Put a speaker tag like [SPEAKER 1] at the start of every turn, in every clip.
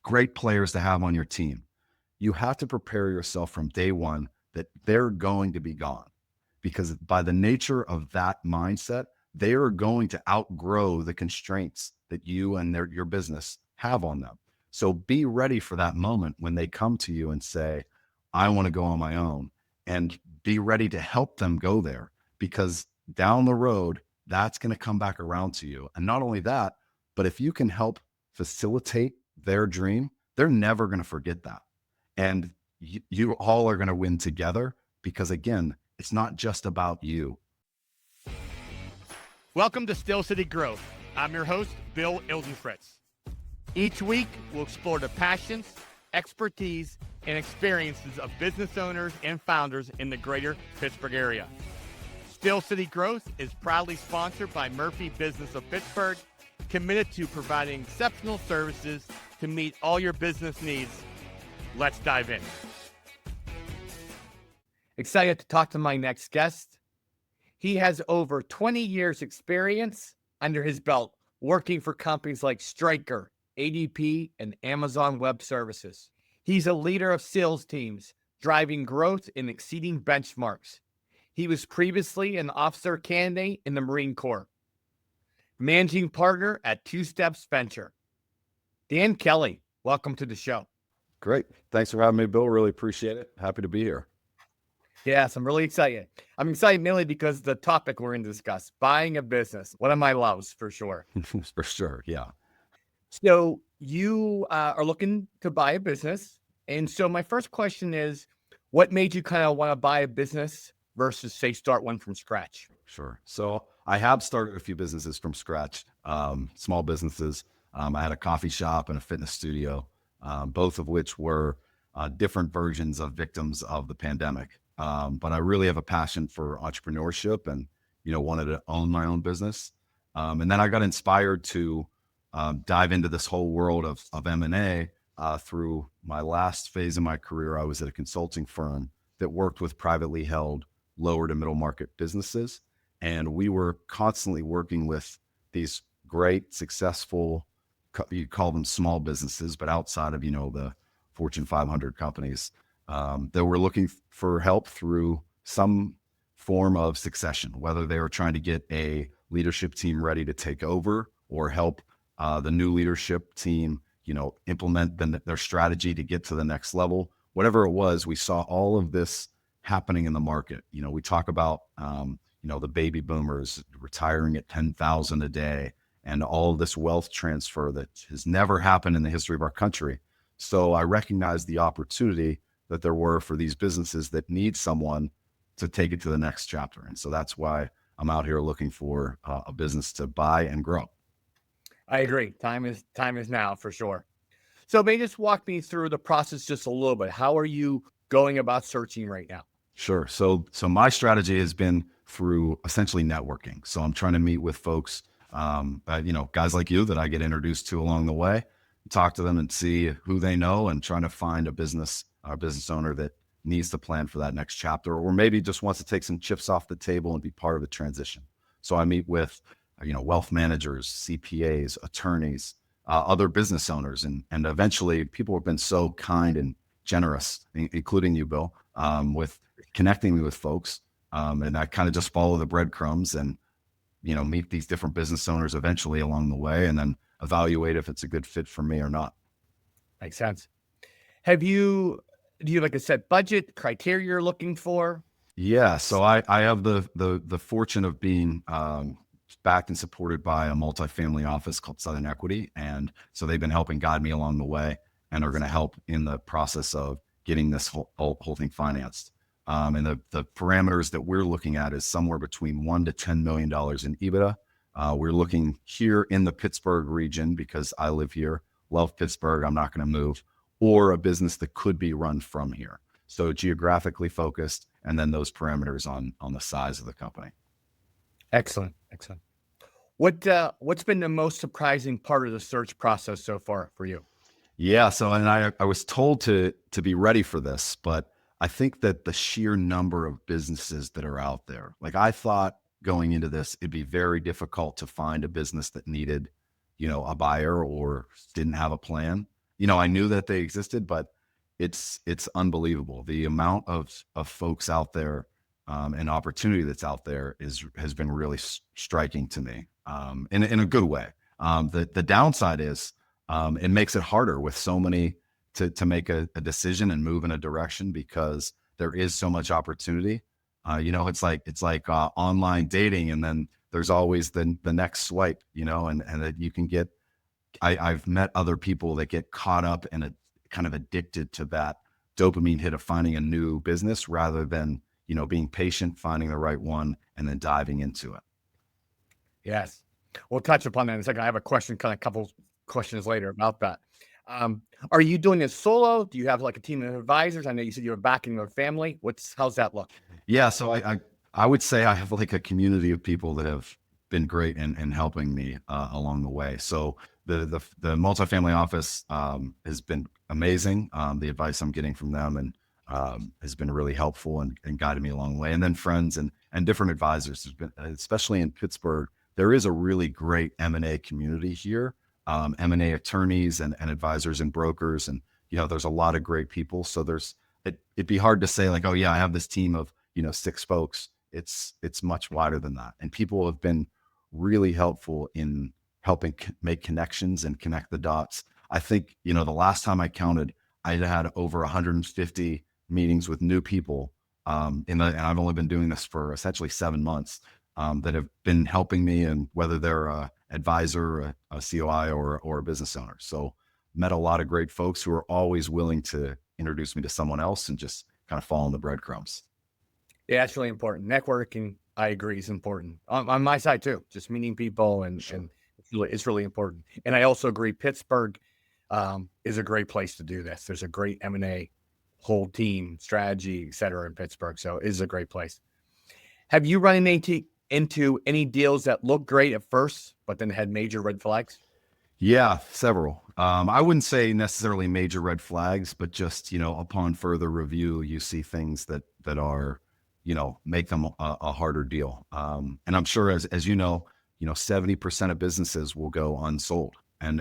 [SPEAKER 1] great players to have on your team. You have to prepare yourself from day one that they're going to be gone, because by the nature of that mindset, they are going to outgrow the constraints that you and your business have on them. So be ready for that moment when they come to you and say, I want to go on my own, and be ready to help them go there, because down the road, that's going to come back around to you. And not only that, but if you can help facilitate their dream, they're never going to forget that. And you all are going to win together, because again, it's not just about you.
[SPEAKER 2] Welcome to Steel City Growth. I'm your host, Bill Ildenfritz. Each week, we'll explore the passions, expertise, and experiences of business owners and founders in the greater Pittsburgh area. Steel City Growth is proudly sponsored by Murphy Business of Pittsburgh, committed to providing exceptional services to meet all your business needs. Let's dive in. Excited to talk to my next guest. He has over 20 years experience under his belt working for companies like Stryker, ADP, and Amazon Web Services. He's a leader of sales teams, driving growth and exceeding benchmarks. He was previously an officer candidate in the Marine Corps, managing partner at Two Steps Venture. Dan Kelly, welcome to the show.
[SPEAKER 1] Great. Thanks for having me, Bill. Really appreciate it. Happy to be here.
[SPEAKER 2] Yes, I'm really excited. I'm excited mainly because the topic we're going to discuss, buying a business, one of my loves for sure.
[SPEAKER 1] For sure. Yeah.
[SPEAKER 2] So you are looking to buy a business. And so my first question is, what made you kind of want to buy a business versus, say, start one from scratch?
[SPEAKER 1] Sure. So I have started a few businesses from scratch, small businesses. I had a coffee shop and a fitness studio, both of which were different versions of victims of the pandemic. But I really have a passion for entrepreneurship and, wanted to own my own business. And then I got inspired to dive into this whole world of M&A through my last phase of my career. I was at a consulting firm that worked with privately held lower to middle market businesses. And we were constantly working with these great, successful, you call them small businesses, but outside of, the Fortune 500 companies that were looking for help through some form of succession, whether they were trying to get a leadership team ready to take over or help the new leadership team, implement their strategy to get to the next level. Whatever it was, we saw all of this happening in the market. We talk about, the baby boomers retiring at 10,000 a day and all this wealth transfer that has never happened in the history of our country. So I recognized the opportunity that there were for these businesses that need someone to take it to the next chapter. And so that's why I'm out here looking for a business to buy and grow.
[SPEAKER 2] I agree. Time is now for sure. So maybe just walk me through the process just a little bit. How are you going about searching right now?
[SPEAKER 1] Sure. So my strategy has been through essentially networking. So I'm trying to meet with folks, guys like you that I get introduced to along the way, talk to them and see who they know, and trying to find a business owner that needs to plan for that next chapter, or maybe just wants to take some chips off the table and be part of the transition. So I meet with, wealth managers, CPAs, attorneys, other business owners, and eventually people have been so kind and generous, including you, Bill, with connecting me with folks. And I kind of just follow the breadcrumbs and, meet these different business owners eventually along the way, and then evaluate if it's a good fit for me or not.
[SPEAKER 2] Makes sense. Do you have like a set budget criteria you're looking for?
[SPEAKER 1] Yeah. So I have the fortune of being backed and supported by a multifamily office called Southern Equity. And so they've been helping guide me along the way and are going to help in the process of getting this whole thing financed. And the parameters that we're looking at is somewhere between $1 to $10 million in EBITDA. We're looking here in the Pittsburgh region because I live here, love Pittsburgh. I'm not going to move, or a business that could be run from here. So geographically focused, and then those parameters on the size of the company.
[SPEAKER 2] Excellent. What's been the most surprising part of the search process so far for you?
[SPEAKER 1] Yeah. So, and I was told to be ready for this, but I think that the sheer number of businesses that are out there, like I thought going into this, it'd be very difficult to find a business that needed, a buyer or didn't have a plan. I knew that they existed, but it's unbelievable. The amount of folks out there, and opportunity that's out there has been really striking to me, in a good way. The downside is, it makes it harder with so many to make a decision and move in a direction, because there is so much opportunity. It's like online dating, and then there's always the next swipe, and that you can get. I've met other people that get caught up and kind of addicted to that dopamine hit of finding a new business, rather than being patient, finding the right one, and then diving into it.
[SPEAKER 2] Yes. We'll touch upon that in a second. I have a question, kind of a couple questions later about that. Um, are you doing this solo? Do you have like a team of advisors? I know you said you were backing your family. How's that look?
[SPEAKER 1] Yeah, so I would say I have like a community of people that have been great in helping me along the way. So the multifamily office has been amazing. The advice I'm getting from them and has been really helpful and guided me along the way. And then friends and different advisors has been, especially in Pittsburgh, there is a really great M&A community here. M&A attorneys and advisors and brokers, and there's a lot of great people. So it'd be hard to say like, oh yeah, I have this team of 6 folks. It's much wider than that, and people have been really helpful in helping make connections and connect the dots. I think the last time I counted, I had over 150 meetings with new people, and I've only been doing this for essentially 7 months, that have been helping me, and whether they're a advisor, a COI, or a business owner. So met a lot of great folks who are always willing to introduce me to someone else and just kind of follow in the breadcrumbs.
[SPEAKER 2] Yeah, it's really important. Networking, I agree, is important on my side too. Just meeting people
[SPEAKER 1] Sure.
[SPEAKER 2] and it's really important. And I also agree, Pittsburgh is a great place to do this. There's a great M&A whole team strategy, et cetera, in Pittsburgh. So it is a great place. Have you run into any deals that look great at first, but then had major red flags?
[SPEAKER 1] Yeah, several. I wouldn't say necessarily major red flags, but just, upon further review, you see things that are, make them a harder deal. And I'm sure as 70% of businesses will go unsold, and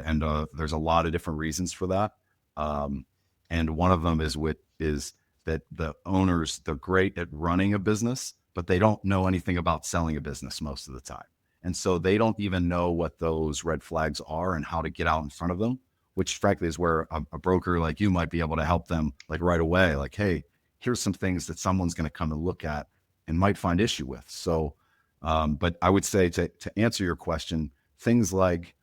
[SPEAKER 1] there's a lot of different reasons for that. Um, and one of them is that the owners, they're great at running a business, but they don't know anything about selling a business most of the time. And so they don't even know what those red flags are and how to get out in front of them, which frankly is where a broker like you might be able to help them like right away. Like, hey, here's some things that someone's going to come and look at and might find issue with. So, but I would say to answer your question, things like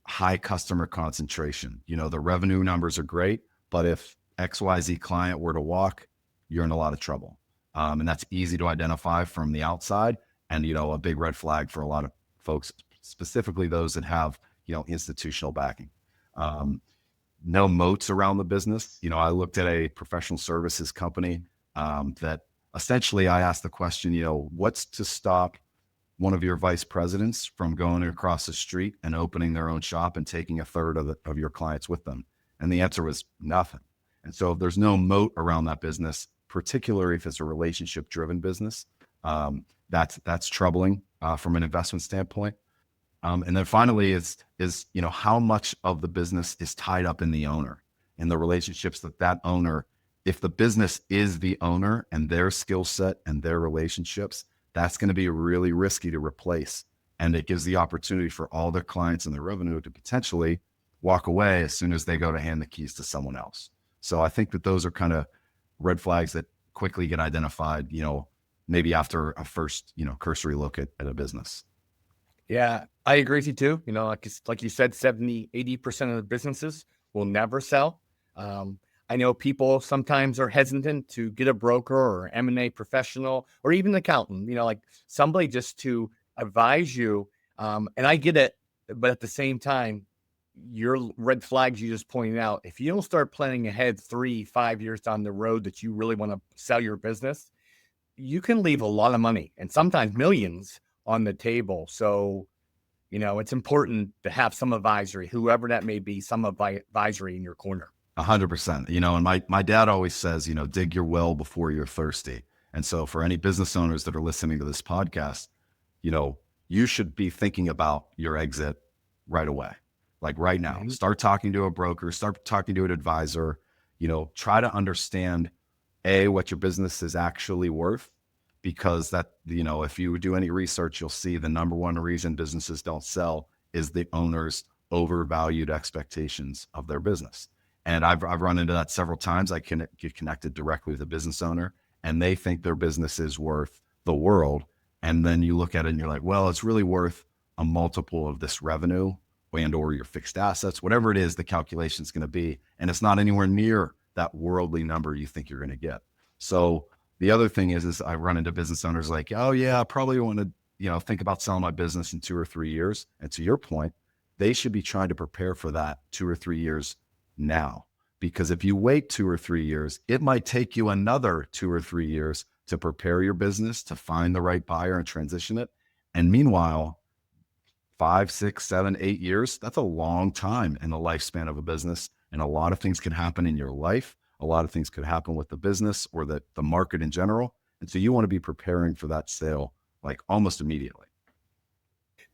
[SPEAKER 1] high customer concentration, the revenue numbers are great, but if XYZ client were to walk, you're in a lot of trouble. And that's easy to identify from the outside, and a big red flag for a lot of folks, specifically those that have institutional backing. um, no moats around the business. I looked at a professional services company, that essentially I asked the question, what's to stop one of your vice presidents from going across the street and opening their own shop and taking a third of your clients with them? And the answer was nothing. And so if there's no moat around that business, particularly if it's a relationship driven business, that's troubling from an investment standpoint. And then finally is how much of the business is tied up in the owner and the relationships that owner. If the business is the owner and their skill set and their relationships, that's going to be really risky to replace. And it gives the opportunity for all their clients and their revenue to potentially walk away as soon as they go to hand the keys to someone else. So I think that those are kind of red flags that quickly get identified, maybe after a first, cursory look at a business.
[SPEAKER 2] Yeah, I agree with you too. Like you said, 70, 80% of the businesses will never sell. I know people sometimes are hesitant to get a broker or M&A professional or even an accountant, like somebody just to advise you. And I get it, but at the same time, your red flags you just pointed out, if you don't start planning ahead 3, 5 years down the road that you really want to sell your business, you can leave a lot of money and sometimes millions on the table. So, it's important to have some advisory, whoever that may be, some advisory in your corner.
[SPEAKER 1] 100%. And my dad always says, dig your well before you're thirsty. And so for any business owners that are listening to this podcast, you should be thinking about your exit right away. like right now.
[SPEAKER 2] Mhm.
[SPEAKER 1] Start talking to a broker, start talking to an advisor, try to understand what your business is actually worth, because that, if you do any research, you'll see the number one reason businesses don't sell is the owner's overvalued expectations of their business. And I've run into that several times. I can get connected directly with a business owner, and they think their business is worth the world. And then you look at it and you're like, well, it's really worth a multiple of this revenue and or your fixed assets, whatever it is, the calculation is going to be. And it's not anywhere near that worldly number you think you're going to get. So the other thing is I run into business owners like, oh yeah, I probably want to, think about selling my business in 2 or 3 years. And to your point, they should be trying to prepare for that 2 or 3 years now. Because if you wait 2 or 3 years, it might take you another 2 or 3 years to prepare your business, to find the right buyer and transition it. And meanwhile, 5, 6, 7, 8 years, that's a long time in the lifespan of a business. And a lot of things can happen in your life. A lot of things could happen with the business or the market in general. And so you want to be preparing for that sale like almost immediately.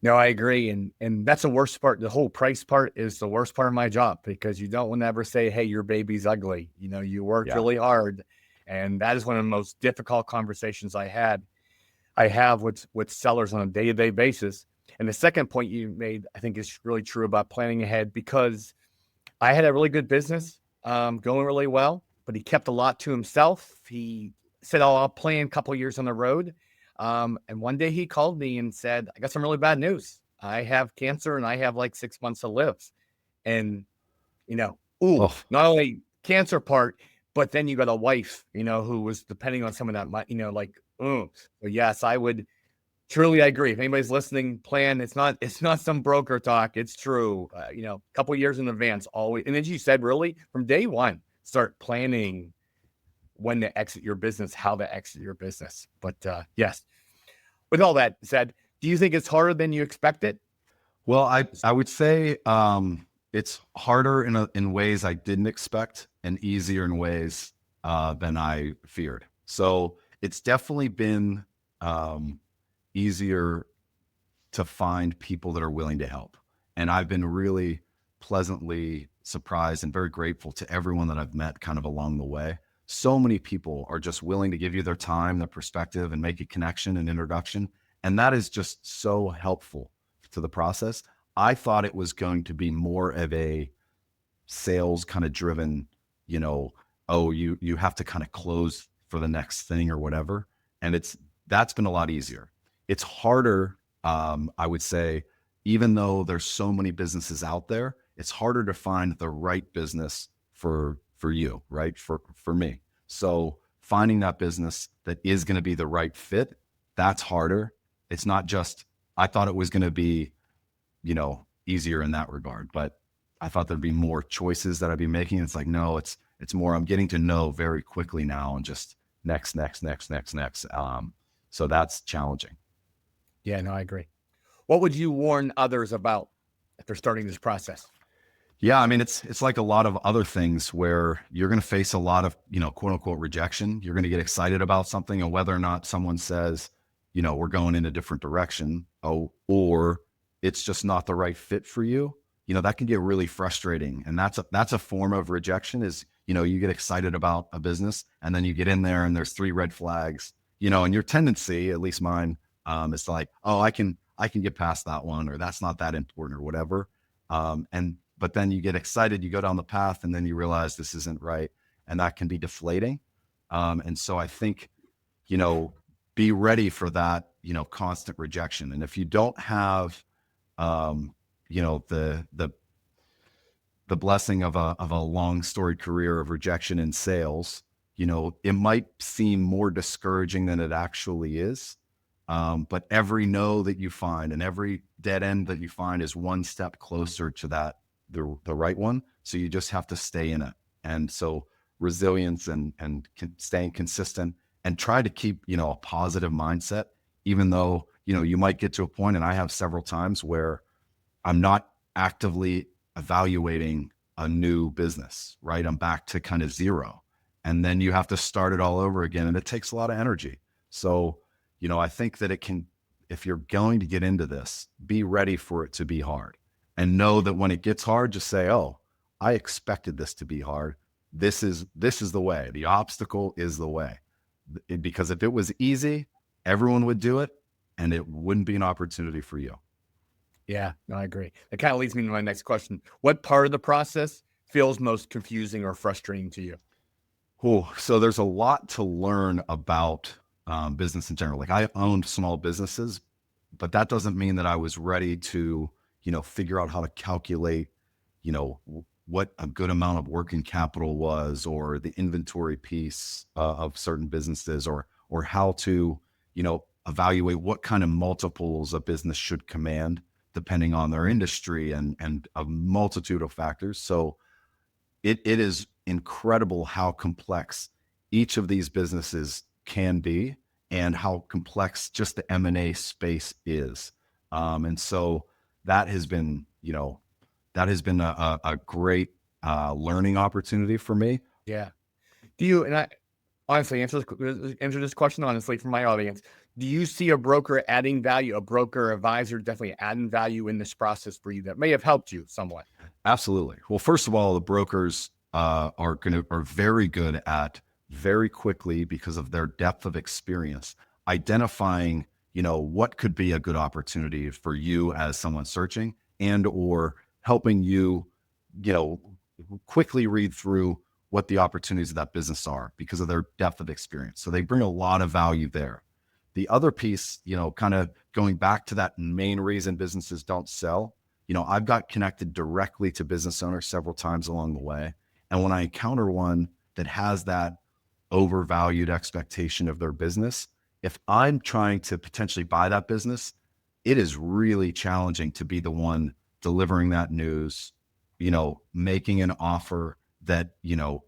[SPEAKER 2] No, I agree. And that's the worst part. The whole price part is the worst part of my job, because you don't want to ever say, hey, your baby's ugly. You worked
[SPEAKER 1] Yeah.
[SPEAKER 2] really hard. And that is one of the most difficult conversations I have with sellers on a day-to-day basis. And the second point you made, I think, is really true about planning ahead, because I had a really good business going really well, but he kept a lot to himself. He said, oh, I'll plan a couple of years on the road. And one day he called me and said, I got some really bad news. I have cancer and I have like 6 months to live. And,
[SPEAKER 1] Oh,
[SPEAKER 2] not only cancer part, but then you got a wife, who was depending on some of that money, so yes, I would truly agree. If anybody's listening, plan. It's not some broker talk. It's true. A couple of years in advance, always. And as you said, really from day one, start planning when to exit your business, how to exit your business. But yes, with all that said, do you think it's harder than you expected?
[SPEAKER 1] well, I would say it's harder in ways I didn't expect and easier in ways than I feared. So it's definitely been easier to find people that are willing to help. And I've been really pleasantly surprised and very grateful to everyone that I've met kind of along the way. So many people are just willing to give you their time, their perspective, and make a connection and introduction. And that is just so helpful to the process. I thought it was going to be more of a sales kind of driven, you know, oh, you have to kind of close for the next thing or whatever. And that's been a lot easier. It's harder, I would say, even though there's so many businesses out there, it's harder to find the right business for you, right? For me. So finding that business that is going to be the right fit, that's harder. It's not just I thought it was going to be, easier in that regard, but I thought there'd be more choices that I'd be making. It's like, no, it's more, I'm getting to know very quickly now and just next, next, next, next, next. So that's challenging.
[SPEAKER 2] Yeah, no, I agree. What would you warn others about if they're starting this process?
[SPEAKER 1] Yeah, I mean, it's like a lot of other things where you're going to face a lot of, quote unquote rejection. You're going to get excited about something, and whether or not someone says, we're going in a different direction, or it's just not the right fit for you, that can get really frustrating. And that's a form of rejection is, you get excited about a business and then you get in there and there's 3 red flags, and your tendency, at least mine, is like, oh, I can get past that one, or that's not that important or whatever. But then you get excited, you go down the path, and then you realize this isn't right. And that can be deflating. And so I think, you know, be ready for that, constant rejection. And if you don't have, um, you know, the blessing of a long storied career of rejection in sales, it might seem more discouraging than it actually is. But every no that you find and every dead end that you find is one step closer to the right one. So you just have to stay in it. And so resilience and staying consistent and try to keep, a positive mindset, even though, you might get to a point, and I have several times where I'm not actively evaluating a new business, right? I'm back to kind of zero. And then you have to start it all over again. And it takes a lot of energy. So, I think that if you're going to get into this, be ready for it to be hard. and know that when it gets hard, just say, oh, I expected this to be hard. This is the way. The obstacle is the way. Because if it was easy, everyone would do it and it wouldn't be an opportunity for you.
[SPEAKER 2] Yeah, no, I agree. That kind of leads me to my next question. What part of the process feels most confusing or frustrating to you?
[SPEAKER 1] Oh, so there's a lot to learn about business in general. Like I owned small businesses, but that doesn't mean that I was ready to, figure out how to calculate, what a good amount of working capital was, or the inventory piece of certain businesses, or how to, evaluate what kind of multiples a business should command depending on their industry and a multitude of factors. So it is incredible how complex each of these businesses can be and how complex just the M&A space is. And so that has been, a great learning opportunity for me.
[SPEAKER 2] Yeah. Do you, and I honestly answer this question honestly for my audience. Do you see a broker adding value, a broker advisor definitely adding value in this process for you that may have helped you somewhat?
[SPEAKER 1] Absolutely. Well, first of all, the brokers are very good at very quickly, because of their depth of experience, identifying what could be a good opportunity for you as someone searching, and or helping you you know quickly read through what the opportunities of that business are because of their depth of experience. So they bring a lot of value there. The other piece, kind of going back to that main reason businesses don't sell, I've got connected directly to business owners several times along the way. And when I encounter one that has that overvalued expectation of their business, if I'm trying to potentially buy that business, it is really challenging to be the one delivering that news, making an offer that,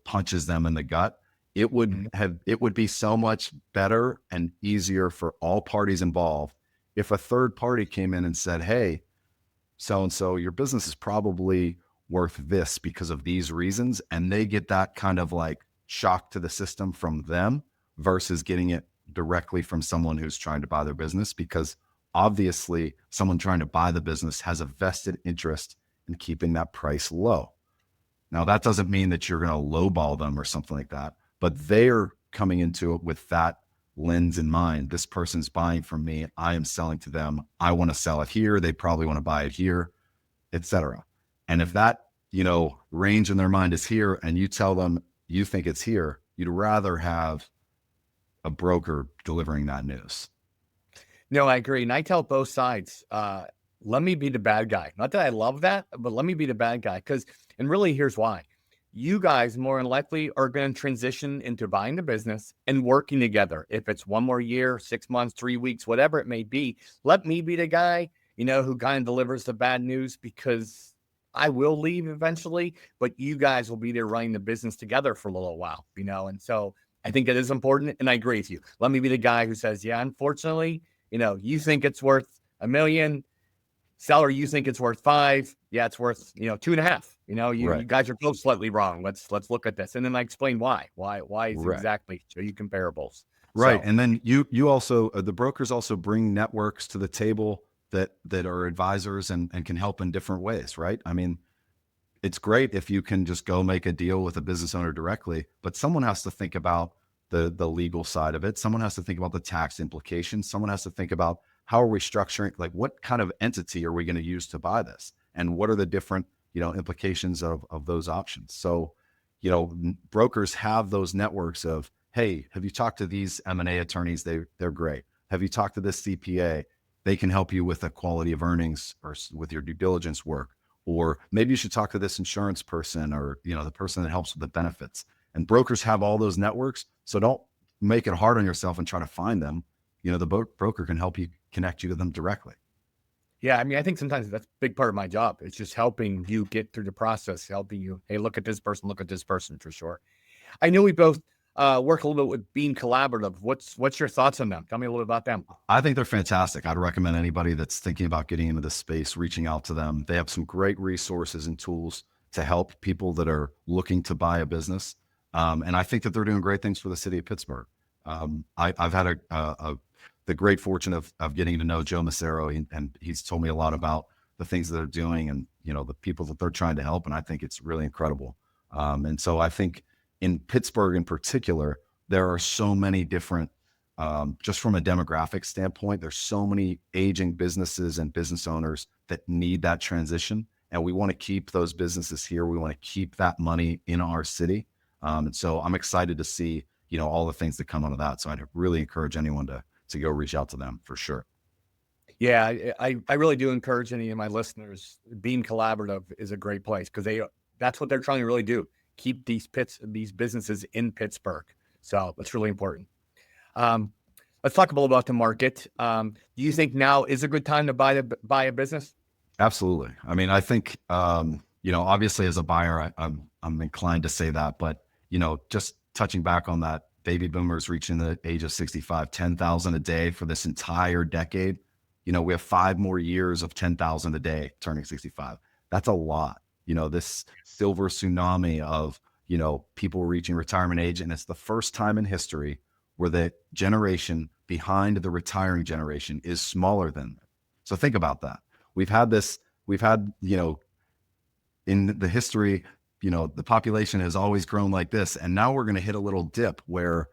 [SPEAKER 1] punches them in the gut.
[SPEAKER 2] Mhm.
[SPEAKER 1] It would be so much better and easier for all parties involved if a third party came in and said, hey, so and so, your business is probably worth this because of these reasons. And they get that kind of like shock to the system from them versus getting it directly from someone who's trying to buy their business. Because obviously, someone trying to buy the business has a vested interest in keeping that price low. Now, that doesn't mean that you're going to lowball them or something like that, but they're coming into it with that lens in mind. This person's buying from me. I am selling to them. I want to sell it here. They probably want to buy it here, etc. And if that, range in their mind is here and you tell them you think it's here, you'd rather have a broker delivering that news.
[SPEAKER 2] No, I agree. And I tell both sides, let me be the bad guy. Not that I love that, but let me be the bad guy. And really, here's why. You guys more than likely are going to transition into buying the business and working together. If it's one more year, 6 months, 3 weeks, whatever it may be, let me be the guy, who kind of delivers the bad news because I will leave eventually, but you guys will be there running the business together for a little while, and so I think it is important. And I agree with you. Let me be the guy who says, yeah, unfortunately, you think it's worth 1 million. Seller, you think it's worth 5. Yeah, it's worth, 2.5. You
[SPEAKER 1] Right.
[SPEAKER 2] guys are both slightly wrong. Let's look at this. And then I explain why. Why is
[SPEAKER 1] Right.
[SPEAKER 2] exactly show you comparables.
[SPEAKER 1] Right.
[SPEAKER 2] So
[SPEAKER 1] And then you also the brokers also bring networks to the table that are advisors and can help in different ways, right? I mean, it's great if you can just go make a deal with a business owner directly, but someone has to think about the legal side of it. Someone has to think about the tax implications. Someone has to think about how are we structuring, like what kind of entity are we going to use to buy this? And what are the different, implications of those options? So, brokers have those networks of, hey, have you talked to these M&A attorneys? They're great. Have you talked to this CPA? They can help you with the quality of earnings or with your due diligence work. Or maybe you should talk to this insurance person, or the person that helps with the benefits. And brokers have all those networks, so don't make it hard on yourself and try to find them. The broker can help you, connect you to them directly.
[SPEAKER 2] yeah, I mean, I think sometimes that's a big part of my job. It's just helping you get through the process, helping you, hey, look at this person for sure. I know we both work a little bit with Beam Collaborative. What's your thoughts on them? Tell me a little bit about them.
[SPEAKER 1] I think they're fantastic. I'd recommend anybody that's thinking about getting into this space, reaching out to them. They have some great resources and tools to help people that are looking to buy a business. And I think that they're doing great things for the city of Pittsburgh. I've had the great fortune of getting to know Joe Massero, and he's told me a lot about the things that they're doing and, the people that they're trying to help. And I think it's really incredible. And so I think in Pittsburgh in particular, there are so many different, just from a demographic standpoint, there's so many aging businesses and business owners that need that transition. And we want to keep those businesses here. We want to keep that money in our city. And so I'm excited to see, all the things that come out of that. So I'd really encourage anyone to go reach out to them for sure.
[SPEAKER 2] Yeah, I really do encourage any of my listeners. Being collaborative is a great place because that's what they're trying to really do. Keep these businesses in Pittsburgh. So that's really important. Let's talk a little about the market. Do you think now is a good time to buy a business?
[SPEAKER 1] Absolutely. I mean, I think, obviously as a buyer, I'm inclined to say that, but, just touching back on that, baby boomers reaching the age of 65, 10,000 a day for this entire decade. We have 5 more years of 10,000 a day turning 65. That's a lot. This silver tsunami of, people reaching retirement age. And it's the first time in history where the generation behind the retiring generation is smaller than them. So think about that. We've had, in the history, the population has always grown like this. And now we're going to hit a little dip where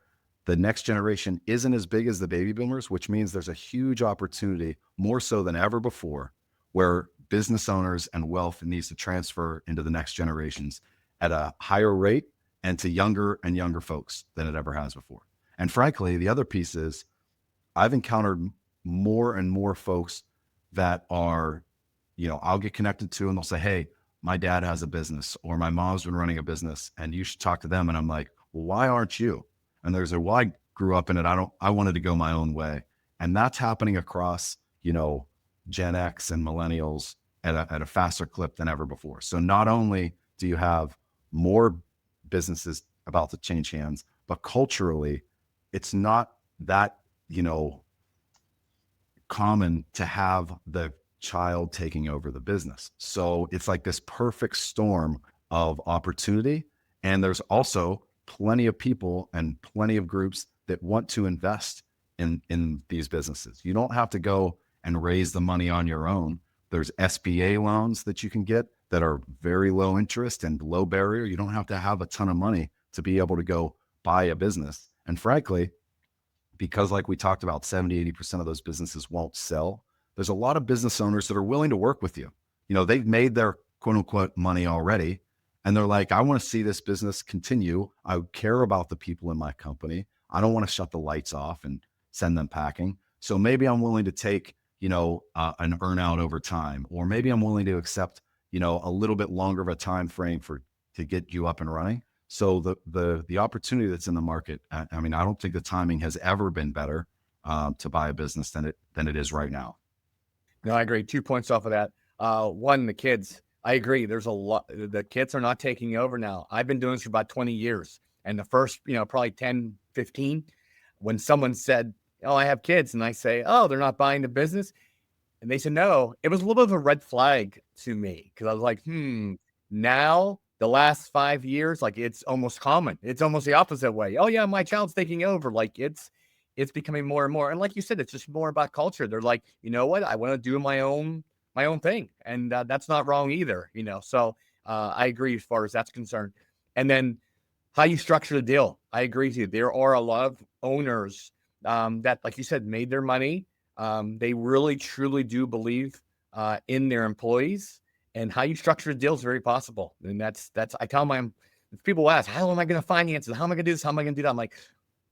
[SPEAKER 1] the next generation isn't as big as the baby boomers, which means there's a huge opportunity, more so than ever before, where business owners and wealth needs to transfer into the next generations at a higher rate and to younger and younger folks than it ever has before. And frankly, the other piece is I've encountered more and more folks that are, I'll get connected to and they'll say, hey, my dad has a business or my mom's been running a business and you should talk to them. And I'm like, well, why aren't you? And there's well, I grew up in it. I wanted to go my own way. And that's happening across, Gen X and millennials at a faster clip than ever before. So not only do you have more businesses about to change hands, but culturally, it's not that, common to have the child taking over the business. So it's like this perfect storm of opportunity. And there's also plenty of people and plenty of groups that want to invest in these businesses. You don't have to go and raise the money on your own. There's SBA loans that you can get that are very low interest and low barrier. You don't have to have a ton of money to be able to go buy a business. And frankly, because like we talked about, 70-80% of those businesses won't sell. There's a lot of business owners that are willing to work with you. They've made their quote unquote money already. And they're like, I want to see this business continue. I care about the people in my company. I don't want to shut the lights off and send them packing. So maybe I'm willing to take, an earn out over time, or maybe I'm willing to accept, a little bit longer of a time frame to get you up and running. So the opportunity that's in the market, I mean, I don't think the timing has ever been better to buy a business than it is right now.
[SPEAKER 2] No, I agree. 2 points off of that. One, the kids. I agree. There's a lot. The kids are not taking over now. I've been doing this for about 20 years. And the first, probably 10, 15, when someone said, oh, I have kids. And I say, oh, they're not buying the business. And they said, no, it was a little bit of a red flag to me. Cause I was like, now the last 5 years, like it's almost common. It's almost the opposite way. Oh yeah, my child's taking over. Like it's becoming more and more. And like you said, it's just more about culture. They're like, you know what? I want to do my own thing. And that's not wrong either, So I agree as far as that's concerned. And then how you structure the deal. I agree with you. There are a lot of owners that, like you said, made their money. They really, truly do believe in their employees, and how you structure the deal is very possible. And that's, I tell my people ask, how am I going to finance it? How am I going to do this? How am I going to do that? I'm like,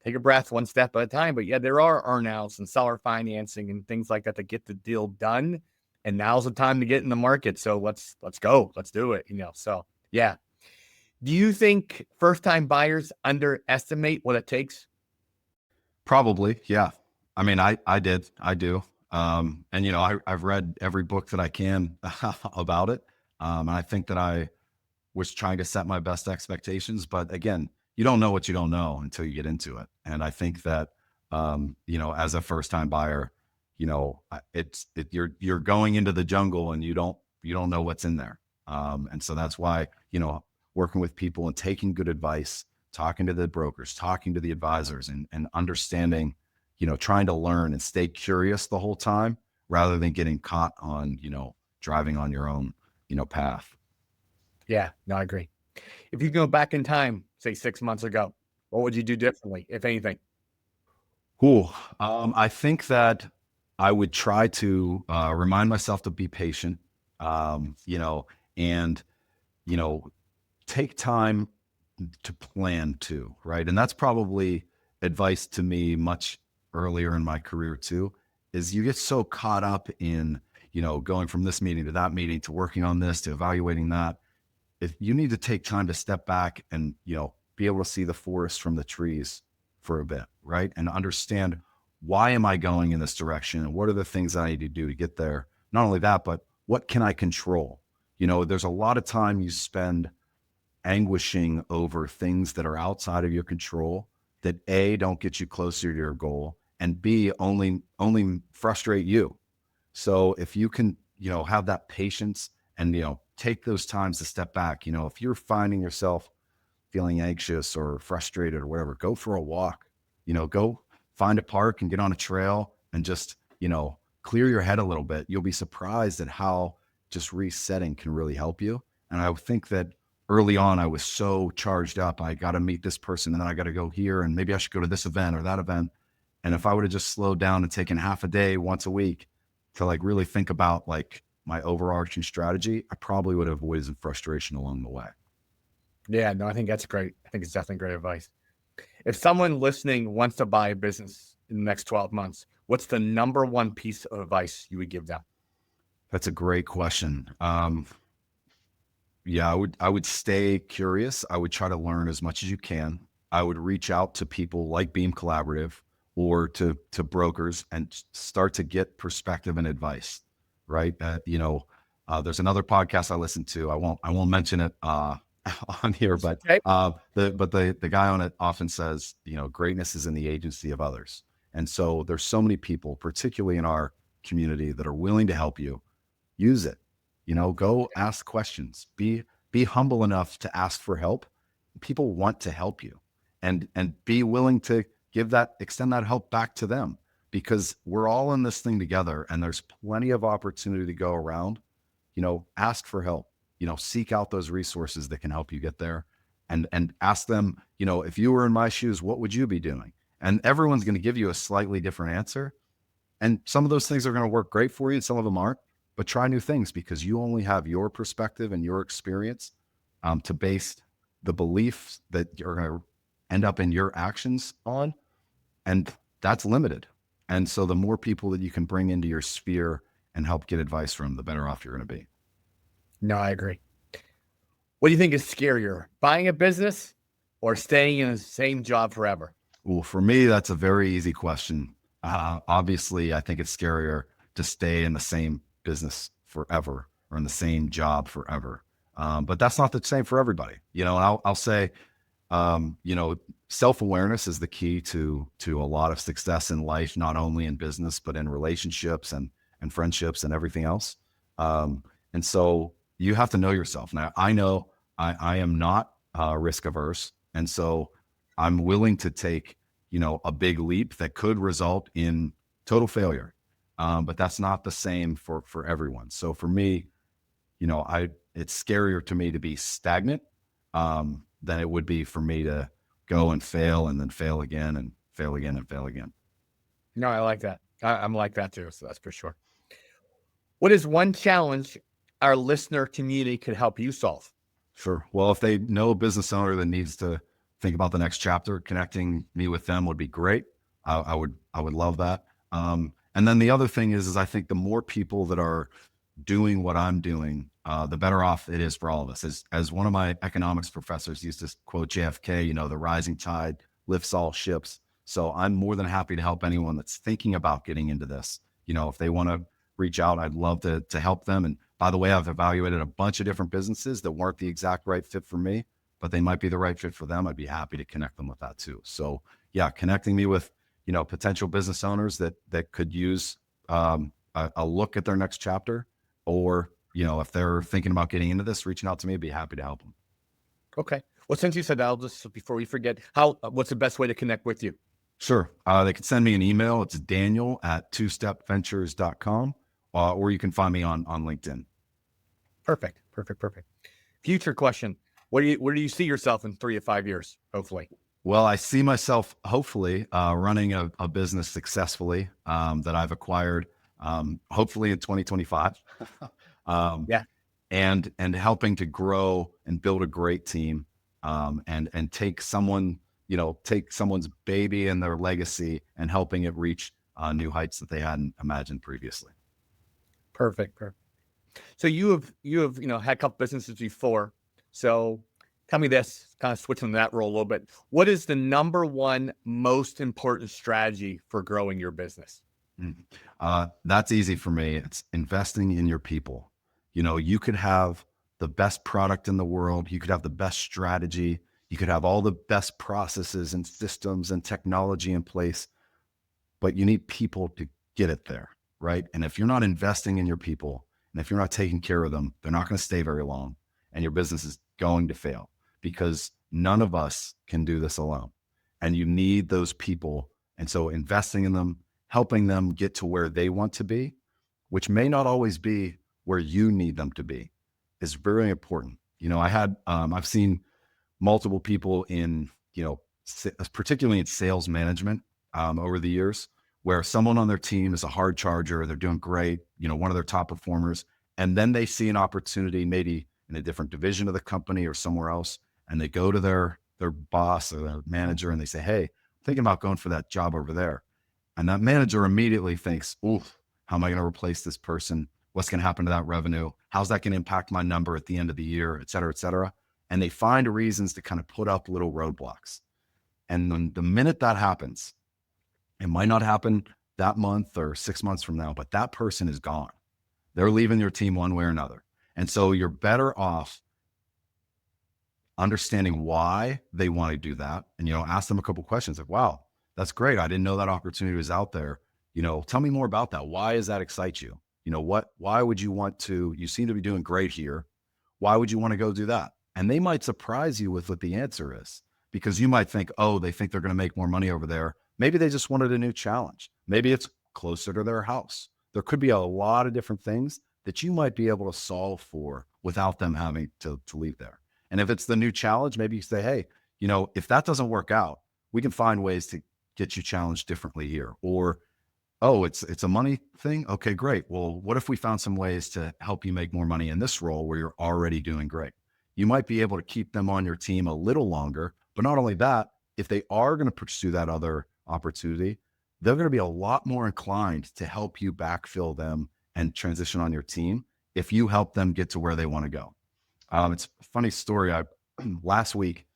[SPEAKER 2] take a breath, one step at a time. But yeah, there are earnouts and seller financing and things like that to get the deal done. And now's the time to get in the market. So let's go. Let's do it. So yeah. Do you think first-time buyers underestimate what it takes?
[SPEAKER 1] Probably. Yeah. I mean, I do. And I've read every book that I can about it. And I think that I was trying to set my best expectations, but again, you don't know what you don't know until you get into it. And I think that, as a first time buyer, you're going into the jungle and you don't know what's in there. And so that's why, working with people and taking good advice, talking to the brokers, talking to the advisors and understanding, trying to learn and stay curious the whole time rather than getting caught on, driving on your own, path.
[SPEAKER 2] Yeah, no, I agree. If you go back in time, say 6 months ago, what would you do differently, if anything?
[SPEAKER 1] Cool. I think that I would try to remind myself to be patient, and, you know, take time to plan too, right? And that's probably advice to me much earlier in my career too, is you get so caught up in, going from this meeting to that meeting to working on this to evaluating that. If you need to take time to step back and, be able to see the forest from the trees for a bit, right? And understand, why am I going in this direction? And what are the things that I need to do to get there? Not only that, but what can I control? There's a lot of time you spend anguishing over things that are outside of your control, that A, don't get you closer to your goal, and B, only frustrate you. So if you can, have that patience and, take those times to step back, if you're finding yourself feeling anxious or frustrated or whatever, go for a walk, go find a park and get on a trail and just, clear your head a little bit. You'll be surprised at how just resetting can really help you. And I think that early on, I was so charged up. I got to meet this person and then I got to go here and maybe I should go to this event or that event. And if I would have just slowed down and taken half a day once a week to like really think about like my overarching strategy, I probably would have avoided some frustration along the way.
[SPEAKER 2] Yeah, no, I think that's great. I think it's definitely great advice. If someone listening wants to buy a business in the next 12 months, what's the number one piece of advice you would give them?
[SPEAKER 1] That's a great question. Yeah, I would stay curious. I would try to learn as much as you can. I would reach out to people like Beam Collaborative or to brokers and start to get perspective and advice. Right? There's another podcast I listen to. I won't mention it on here, but
[SPEAKER 2] Okay.
[SPEAKER 1] the guy on it often says, greatness is in the agency of others. And so there's so many people, particularly in our community, that are willing to help you. Use it. Go ask questions. Be humble enough to ask for help. People want to help you, and be willing to extend that help back to them, because we're all in this thing together and there's plenty of opportunity to go around. Ask for help, seek out those resources that can help you get there, and ask them, if you were in my shoes, what would you be doing? And everyone's going to give you a slightly different answer. And some of those things are going to work great for you and some of them aren't, but try new things because you only have your perspective and your experience to base the beliefs that you're going to end up in your actions on. And that's limited. And so the more people that you can bring into your sphere and help get advice from, the better off you're going to be.
[SPEAKER 2] No, I agree. What do you think is scarier, buying a business or staying in the same job forever?
[SPEAKER 1] Well, for me, that's a very easy question. Obviously, I think it's scarier to stay in the same business forever or in the same job forever. But that's not the same for everybody. And I'll say, self-awareness is the key to a lot of success in life, not only in business, but in relationships and friendships and everything else. And so you have to know yourself. Now, I know I am not risk averse. And so I'm willing to take, a big leap that could result in total failure. But that's not the same for everyone. So for me, it's scarier to me to be stagnant than it would be for me to go and fail and then fail again and fail again and fail again.
[SPEAKER 2] No, I like that. I'm like that too. So that's for sure. What is one challenge our listener community could help you solve?
[SPEAKER 1] Sure. Well, if they know a business owner that needs to think about the next chapter, connecting me with them would be great. I would love that. And then the other thing is I think the more people that are doing what I'm doing, the better off it is for all of us. As one of my economics professors used to quote JFK, the rising tide lifts all ships. So I'm more than happy to help anyone that's thinking about getting into this. If they want to reach out, I'd love to help them. And by the way, I've evaluated a bunch of different businesses that weren't the exact right fit for me, but they might be the right fit for them. I'd be happy to connect them with that too. So yeah, connecting me with, potential business owners that could use a look at their next chapter, or, if they're thinking about getting into this, reaching out to me, I'd be happy to help them.
[SPEAKER 2] Okay. Well, since you said that, I'll just, before we forget, what's the best way to connect with you?
[SPEAKER 1] Sure. They can send me an email. It's Daniel at twostepventures.com, or you can find me on LinkedIn.
[SPEAKER 2] Perfect. Perfect. Perfect. Future question. Where do you see yourself in 3 to 5 years? Hopefully.
[SPEAKER 1] Well, I see myself hopefully running a business successfully that I've acquired, hopefully in 2025, um,
[SPEAKER 2] Yeah.
[SPEAKER 1] and helping to grow and build a great team, and take take someone's baby and their legacy and helping it reach new heights that they hadn't imagined previously.
[SPEAKER 2] Perfect. Perfect. So you have had a couple businesses before. So tell me this, kind of switching that role a little bit. What is the number one most important strategy for growing your business?
[SPEAKER 1] Mhm. That's easy for me. It's investing in your people. You could have the best product in the world, you could have the best strategy, you could have all the best processes and systems and technology in place, but you need people to get it there, right? And if you're not investing in your people and if you're not taking care of them, they're not going to stay very long and your business is going to fail because none of us can do this alone. And you need those people. And so investing in them, helping them get to where they want to be, which may not always be where you need them to be, is very important. I've seen multiple people in, particularly in sales management over the years, where someone on their team is a hard charger, they're doing great, one of their top performers, and then they see an opportunity maybe in a different division of the company or somewhere else, and they go to their boss or their manager and they say, "Hey, I'm thinking about going for that job over there." And that manager immediately thinks, "Oof, how am I going to replace this person? What's going to happen to that revenue? How's that going to impact my number at the end of the year, et cetera, et cetera?" And they find reasons to kind of put up little roadblocks. And then the minute that happens, it might not happen that month or 6 months from now, but that person is gone. They're leaving your team one way or another. And so you're better off understanding why they want to do that. And, ask them a couple questions like, "Wow, that's great. I didn't know that opportunity was out there. Tell me more about that. Why does that excite you? Why would you want to, you seem to be doing great here. Why would you want to go do that?" And they might surprise you with what the answer is because you might think, "Oh, they think they're going to make more money over there." Maybe they just wanted a new challenge. Maybe it's closer to their house. There could be a lot of different things that you might be able to solve for without them having to leave there. And if it's the new challenge, maybe you say, "Hey, if that doesn't work out, we can find ways to get you challenged differently here." Or, "Oh, it's a money thing. Okay, great. Well, what if we found some ways to help you make more money in this role where you're already doing great?" You might be able to keep them on your team a little longer. But not only that, if they are going to pursue that other opportunity, they're going to be a lot more inclined to help you backfill them and transition on your team if you help them get to where they want to go. It's a funny story. I last week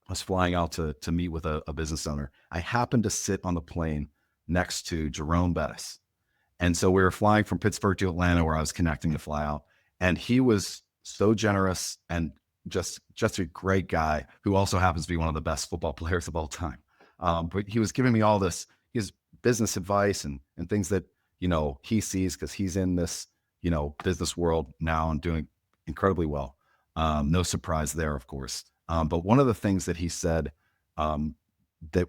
[SPEAKER 1] I was flying out to meet with a business owner. I happened to sit on the plane next to Jerome Bettis. And so we were flying from Pittsburgh to Atlanta where I was connecting to fly out. And he was so generous and just a great guy who also happens to be one of the best football players of all time. But he was giving me all this his business advice and things that, he sees because he's in this, business world now and doing incredibly well. No surprise there, of course. But one of the things that he said, um, that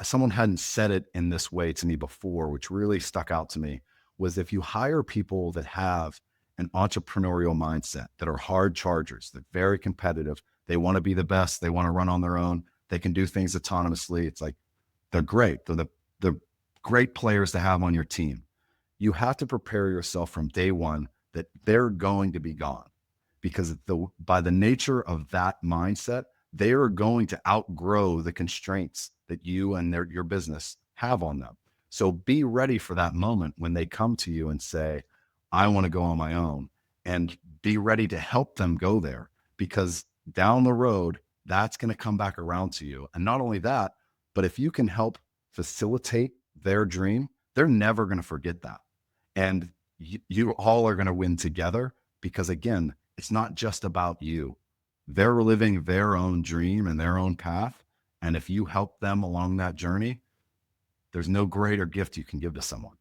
[SPEAKER 1] someone hadn't said it in this way to me before, which really stuck out to me, was if you hire people that have an entrepreneurial mindset, that are hard chargers, they're very competitive, they want to be the best, they want to run on their own, they can do things autonomously. It's like they're great. They're great players to have on your team. You have to prepare yourself from day one that they're going to be gone because by the nature of that mindset, they are going to outgrow the constraints that you and your business have on them. So be ready for that moment when they come to you and say, "I want to go on my own," and be ready to help them go there because down the road, that's going to come back around to you. And not only that, but if you can help facilitate their dream, they're never going to forget that. And you all are going to win together because, again, it's not just about you. They're living their own dream and their own path. And if you help them along that journey, there's no greater gift you can give to someone.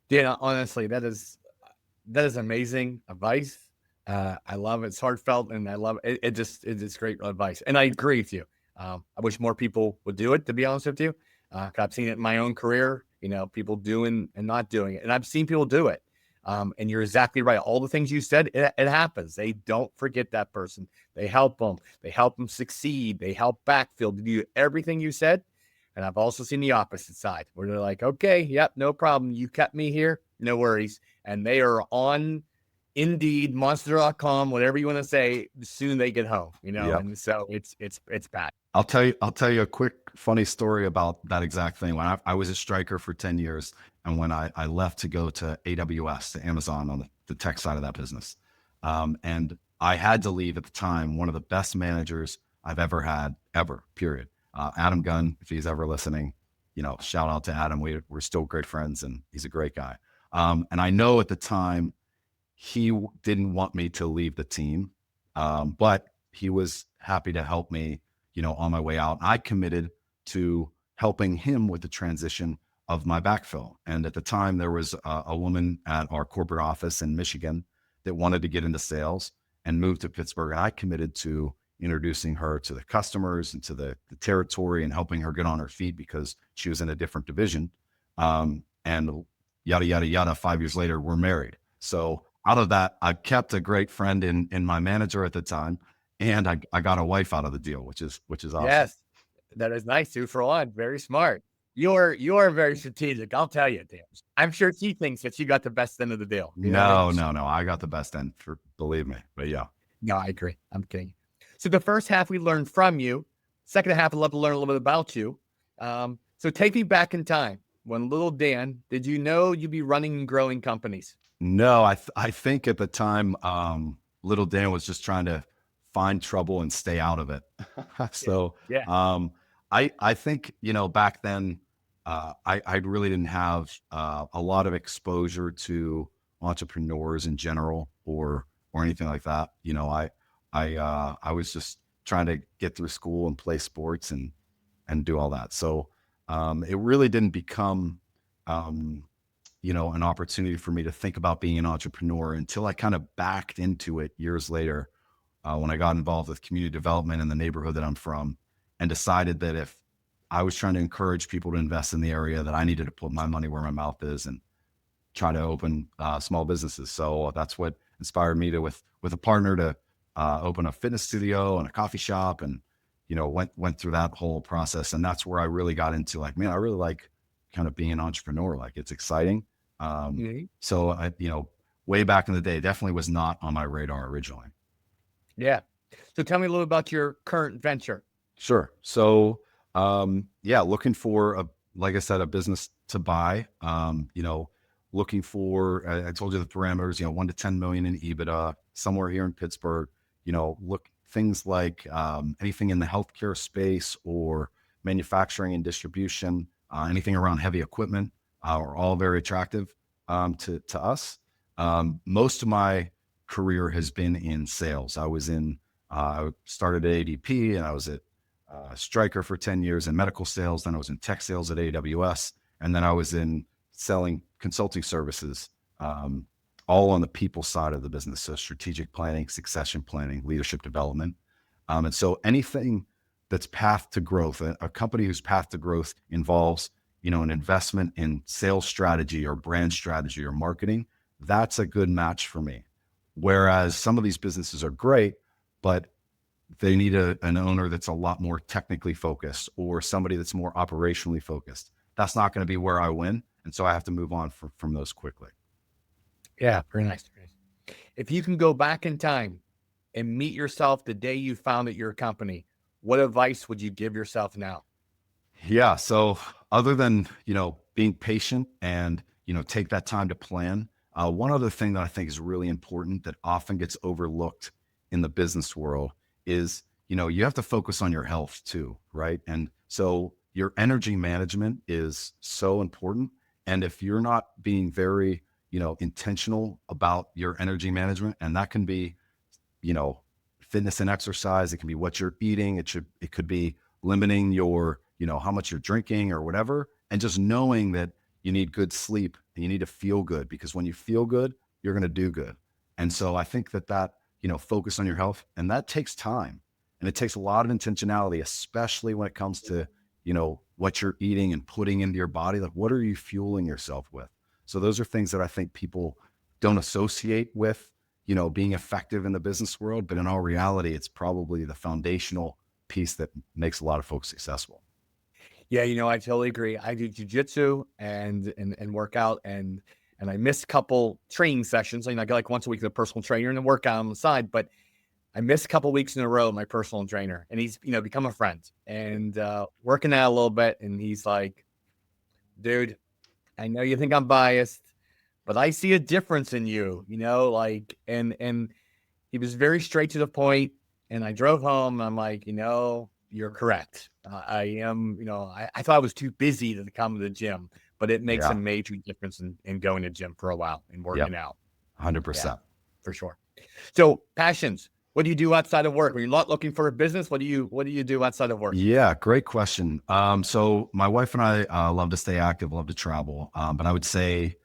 [SPEAKER 2] Yeah, honestly, that is amazing advice. I love it. It's heartfelt, and I love it. It's great advice, and I agree with you. I wish more people would do it. To be honest with you, 'cause I've seen it in my own career. People doing and not doing it, and I've seen people do it. And you're exactly right. All the things you said, it happens. They don't forget that person. They help them. They help them succeed. They help backfill. They do everything you said. And I've also seen the opposite side where they're like, okay, yep, no problem. You kept me here. No worries. And they are on Indeed, Monster.com, whatever you want to say, soon they get home,
[SPEAKER 1] Yep.
[SPEAKER 2] and so it's bad.
[SPEAKER 1] I'll tell you a quick funny story about that exact thing. When I was a striker for 10 years, and when I left to go to AWS, to Amazon on the tech side of that business. And I had to leave at the time, one of the best managers I've ever had, ever, period. Adam Gunn, if he's ever listening, shout out to Adam. We're still great friends, and he's a great guy. And I know at the time he didn't want me to leave the team, but he was happy to help me, on my way out. I committed to helping him with the transition of my backfill. And at the time, there was a woman at our corporate office in Michigan that wanted to get into sales and move to Pittsburgh. And I committed to introducing her to the customers and to the territory and helping her get on her feet because she was in a different division. And yada, yada, yada. 5 years later, we're married. So out of that, I kept a great friend in my manager at the time, and I got a wife out of the deal, which is awesome.
[SPEAKER 2] Yes, that is nice. 2 for 1. Very smart. You're very strategic. I'll tell you, Dan. I'm sure she thinks that she got the best end of the deal. You know what I mean?
[SPEAKER 1] No, no, no. I got the best end, for believe me. But yeah.
[SPEAKER 2] No, I agree. I'm kidding. So the first half we learned from you. Second half, I'd love to learn a little bit about you. So take me back in time. When little Dan, did you know you'd be running and growing companies?
[SPEAKER 1] No, I think at the time, little Dan was just trying to find trouble and stay out of it.
[SPEAKER 2] Yeah.
[SPEAKER 1] So
[SPEAKER 2] Yeah.
[SPEAKER 1] I think, back then, I really didn't have a lot of exposure to entrepreneurs in general, or anything like that. I was just trying to get through school and play sports and do all that. So it really didn't become um, an opportunity for me to think about being an entrepreneur until I kind of backed into it years later, when I got involved with community development in the neighborhood that I'm from, and decided that if I was trying to encourage people to invest in the area, that I needed to put my money where my mouth is and try to open small businesses. So that's what inspired me to, with a partner, to open a fitness studio and a coffee shop, and went through that whole process. And that's where I really got into, like, man, I really like kind of being an entrepreneur. Like, it's exciting.
[SPEAKER 2] Mhm.
[SPEAKER 1] So way back in the day, definitely was not on my radar originally.
[SPEAKER 2] Yeah. So tell me a little about your current venture.
[SPEAKER 1] Sure. So, yeah, looking for like I said, a business to buy. Looking for, I told you the parameters, 1 to 10 million in EBITDA, somewhere here in Pittsburgh. Look, things like anything in the healthcare space or manufacturing and distribution, anything around heavy equipment, are all very attractive to us. Most of my career has been in sales. I started at ADP, and I was at Striker for 10 years in medical sales. Then I was in tech sales at AWS. And then I was in selling consulting services, all on the people side of the business. So strategic planning, succession planning, leadership development. And so anything that's path to growth, a company whose path to growth involves, an investment in sales strategy or brand strategy or marketing, that's a good match for me. Whereas some of these businesses are great, but they need an owner that's a lot more technically focused, or somebody that's more operationally focused. That's not going to be where I win. And so I have to move on from those quickly.
[SPEAKER 2] Yeah, very nice. Very nice. If you can go back in time and meet yourself the day you founded your company, what advice would you give yourself now?
[SPEAKER 1] Yeah. So other than, being patient and, take that time to plan, one other thing that I think is really important that often gets overlooked in the business world is, you have to focus on your health too, right? And so your energy management is so important. And if you're not being very, intentional about your energy management, and that can be, you know, fitness and exercise. It can be what you're eating. It could be limiting your, how much you're drinking or whatever. And just knowing that you need good sleep and you need to feel good, because when you feel good, you're going to do good. And so I think that, focus on your health, and that takes time, and it takes a lot of intentionality, especially when it comes to, what you're eating and putting into your body. Like, what are you fueling yourself with? So those are things that I think people don't associate with, being effective in the business world. But in all reality, it's probably the foundational piece that makes a lot of folks successful.
[SPEAKER 2] Yeah, I totally agree. I do jujitsu and work out, and I miss a couple training sessions. I go like once a week to a personal trainer and then work out on the side. But I missed a couple weeks in a row, my personal trainer, and he's become a friend and working out a little bit. And he's like, dude, I know you think I'm biased, but I see a difference in you, and he was very straight to the point. And I drove home and I'm like, you're correct. I am, I thought I was too busy to come to the gym, but it makes a
[SPEAKER 1] Yeah.
[SPEAKER 2] major difference in going to the gym for a while and working
[SPEAKER 1] Yep.
[SPEAKER 2] out.
[SPEAKER 1] 100%.
[SPEAKER 2] Yeah, for sure. So passions, what do you do outside of work? When you're not looking for a business, what do you do outside of work?
[SPEAKER 1] Yeah, great question. So my wife and I love to stay active, love to travel. But I would say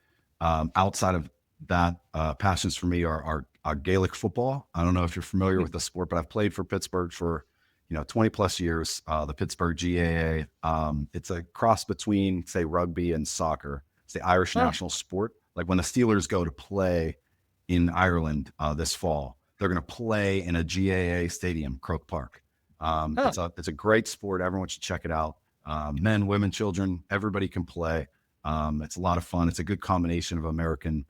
[SPEAKER 1] outside of that, passions for me are Gaelic football. I don't know if you're familiar with the sport, but I've played for Pittsburgh for 20 plus years. The Pittsburgh GAA. It's a cross between, say, rugby and soccer. It's the Irish
[SPEAKER 2] Huh.
[SPEAKER 1] national sport. Like when the Steelers go to play in Ireland this fall, they're going to play in a GAA stadium, Croke Park.
[SPEAKER 2] Huh.
[SPEAKER 1] It's a great sport. Everyone should check it out. Men, women, children, everybody can play. It's a lot of fun. It's a good combination of American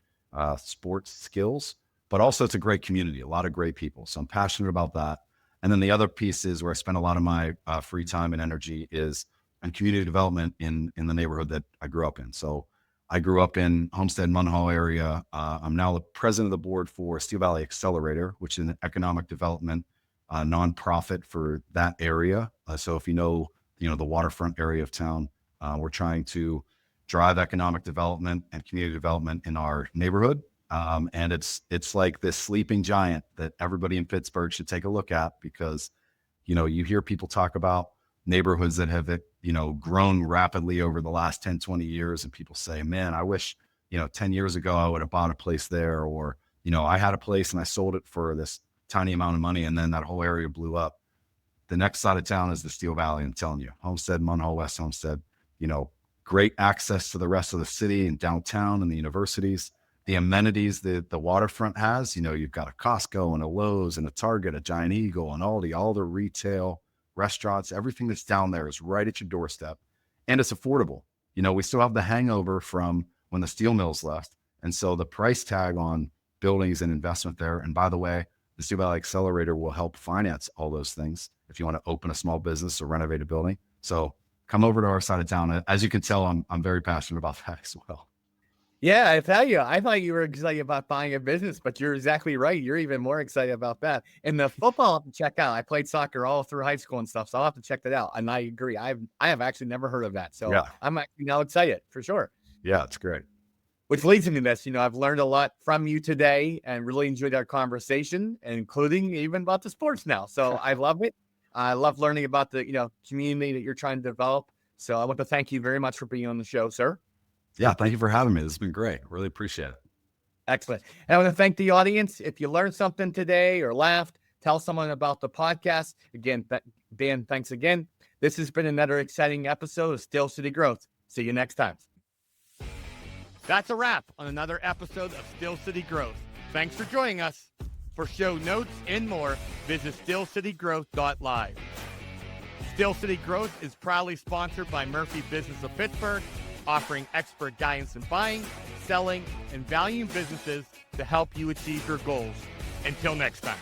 [SPEAKER 1] sports skills, but also it's a great community, a lot of great people. So I'm passionate about that. And then the other piece is where I spend a lot of my free time and energy is on community development in the neighborhood that I grew up in. So I grew up in Homestead, Munhall area. I'm now the president of the board for Steel Valley Accelerator, which is an economic development nonprofit for that area. So if the waterfront area of town, we're trying to drive economic development and community development in our neighborhood. And it's like this sleeping giant that everybody in Pittsburgh should take a look at because, you hear people talk about neighborhoods that have, grown rapidly over the last 10, 20 years. And people say, man, I wish, 10 years ago, I would have bought a place there, or, I had a place and I sold it for this tiny amount of money. And then that whole area blew up. The next side of town is the Steel Valley. I'm telling you, Homestead, Munhall, West Homestead, great access to the rest of the city and downtown and the universities, the amenities that the waterfront has. You've got a Costco and a Lowe's and a Target, a Giant Eagle and Aldi, all the retail, restaurants, everything that's down there is right at your doorstep, and it's affordable. We still have the hangover from when the steel mills left. And so the price tag on buildings and investment there. And by the way, the Steel Valley Accelerator will help finance all those things if you want to open a small business or renovate a building. So come over to our side of town. As you can tell, I'm very passionate about that as well.
[SPEAKER 2] Yeah, I tell you, I thought you were excited about buying a business, but you're exactly right. You're even more excited about that. And the football, I'll have to check out. I played soccer all through high school and stuff, so I'll have to check that out. And I agree. I have actually never heard of that. So
[SPEAKER 1] Yeah.
[SPEAKER 2] I'm actually now excited for sure.
[SPEAKER 1] Yeah, it's great.
[SPEAKER 2] Which leads me to this, I've learned a lot from you today and really enjoyed our conversation, including even about the sports now. So I love it. I love learning about the, community that you're trying to develop. So I want to thank you very much for being on the show, sir.
[SPEAKER 1] Yeah, thank you for having me. This has been great. Really appreciate it.
[SPEAKER 2] Excellent. And I want to thank the audience. If you learned something today or laughed, tell someone about the podcast. Again, Dan, thanks again. This has been another exciting episode of Steel City Growth. See you next time. That's a wrap on another episode of Steel City Growth. Thanks for joining us. For show notes and more, visit steelcitygrowth.live. Steel City Growth is proudly sponsored by Murphy Business of Pittsburgh, offering expert guidance in buying, selling, and valuing businesses to help you achieve your goals. Until next time.